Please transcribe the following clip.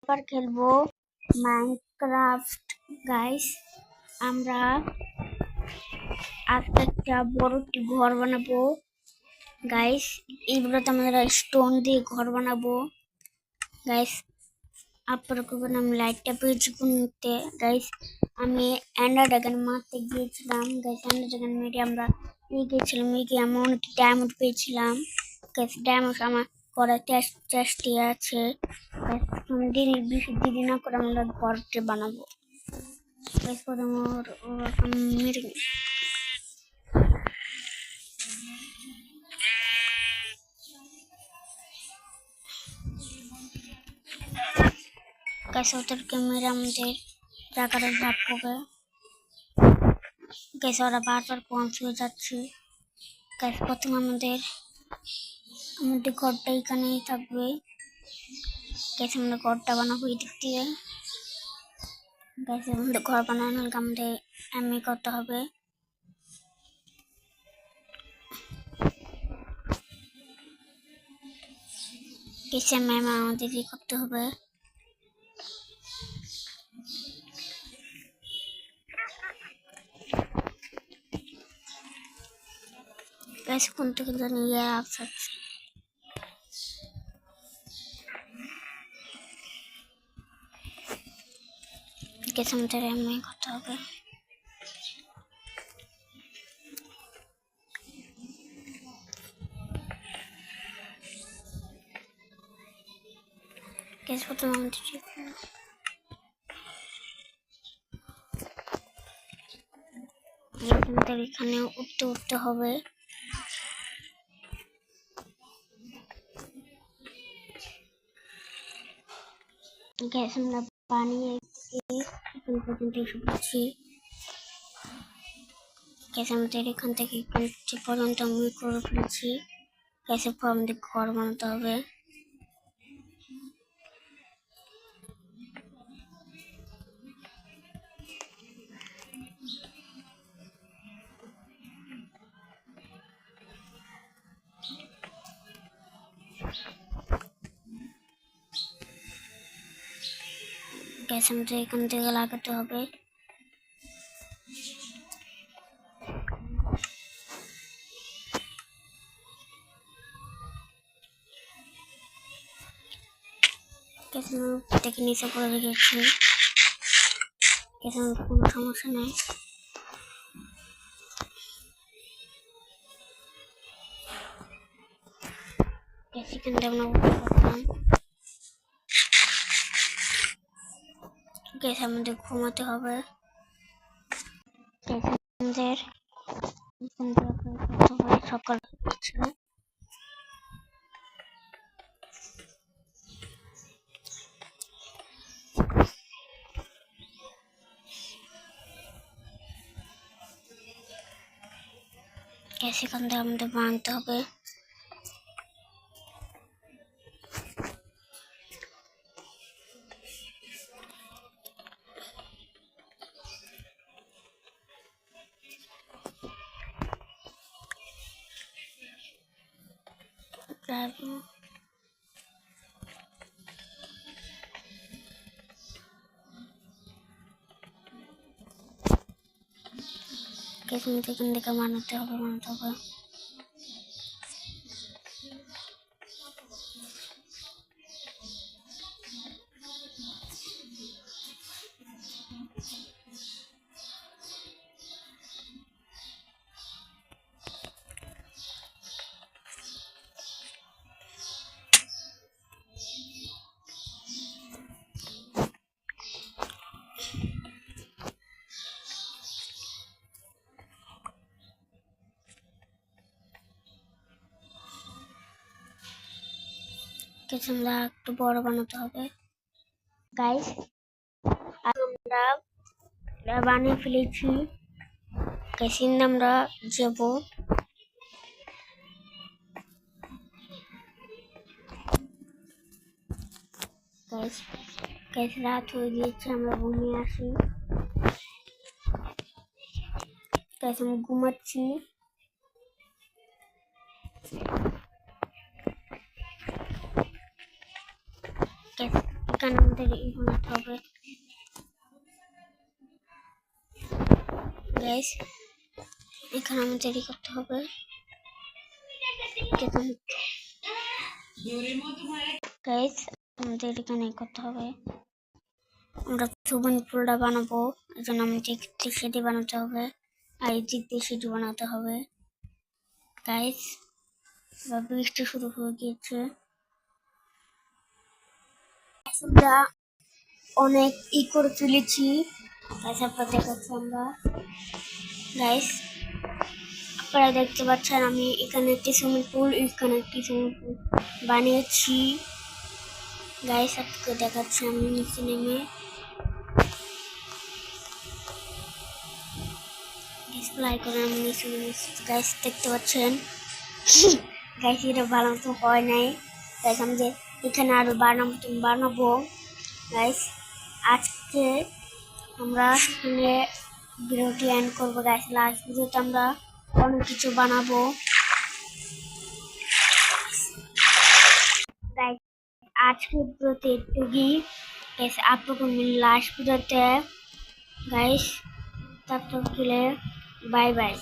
এবার খেলবো Minecraft guys. আমরা আজকে একটা বড় একটি ঘর বানাবো গাইস। এইগুলোতে আমরা স্টোন দিয়ে ঘর বানাবো গাইস। আপনারা করবেন, আমি লাইটটা পেয়েছি কোনতে গাইস। আমি এন্ডার ড্রাগন মারতে গিয়েছিলাম গাইস। এন্ডার ড্রাগন মেরে আমরা গিয়েছিলাম, এমন কি ডায়মন্ড পেয়েছিলাম গাইস। ডায়মন্ড আমার পরে চেষ্টি আছে গাইস। বেশি দেরি না করে আমরা ঘরটি বানাবো গাইস। প্রথমে মেরে গাইস ওদেরকে মেরে আমাদের জায়গাটা ভাগ হবে গাইস। ওরা বারবার পৌঁছ হয়ে যাচ্ছে গাইস। প্রথমে আমাদের ঘরটা এখানেই থাকবে গাইস। আমরা ঘরটা বানাবো এই দিক দিয়ে গাইস। আমাদের ঘর বানানোর আমাদের এমনি করতে হবে গাইস। ম্যাম আমাদের করতে হবে গাইস। কোন থেকে জানি আসছে গাইস। আমাদের এমনি করতে হবে গাইস। প্রথমে আমাদের এখানে উঠতে হবে গ্যাস। আমরা বানিয়ে এখন পর্যন্ত এসে পড়ছি গ্যাস। আমাদের এখান থেকে যে পর্যন্ত আমি করে ফেলেছি গ্যাসের পর আমাদের ঘর বানাতে হবে গ্যাস। আমাদের এখান থেকে লাগাতে হবে গ্যাস। থেকে নিচে করে রেখেছি গ্যাস। কোনো সমস্যা নেই গ্যাস। এখান থেকে আমরা উঠতে পারতাম গ্যাস। আমাদের ঘুমাতে হবে গ্যাস। আমাদের সকাল হচ্ছে গ্যাস। এখান থেকে আমাদের বানাতে হবে গ্যাস। আমাদের এখান থেকে বানাতে হবে গ্যাস। আমরা একটু বড় বানাতে হবে গাইস। আমরা বানিয়ে ফেলেছি গাইস। আমরা যাব গাইস। গাইস রাত হয়ে গিয়েছে, আমরা ঘুমিয়ে আসি গাইস। আমি ঘুমাচ্ছি গাইস। এখানে আমাদের বানাতে হবে গাইস। এখানে আমাদের করতে হবে গাইস, আমাদের এখানে করতে হবে। আমরা সুইমিং পুলটা বানাবো, এই জন্য আমাদের সেটি বানাতে হবে আর এই দিক দিয়ে সেটি বানাতে হবে গাইস। বৃষ্টি শুরু হয়ে গিয়েছে, আমরা অনেক করে তুলেছি গাইস, আপনারা দেখাচ্ছি আমরা গাইস। আপনারা দেখতে পাচ্ছেন আমি এখানে একটি সুইমিং পুল, এখানে একটি সুইমিং পুল বানিয়েছি গাইস। আপনাকে দেখাচ্ছি আমি নিচে নেমে ডিসপ্লে করে আমি নিচে গাইস দেখতে পাচ্ছেন গাইস। এটা বানানো হয় নাই গাইস, আমাদের এখানে আরো বানাবো গাইস। আজকে আমরা ভিডিওটি এন্ড করবো গাইস। লাস্ট ভিডিওতে আমরা অনেক কিছু বানাবো গাইস। আজকে ভিডিওতে এটুকুই গাইস, আপনাকে লাস্ট ভিডিওতে গাইস। ততক্ষণে বাই বাই।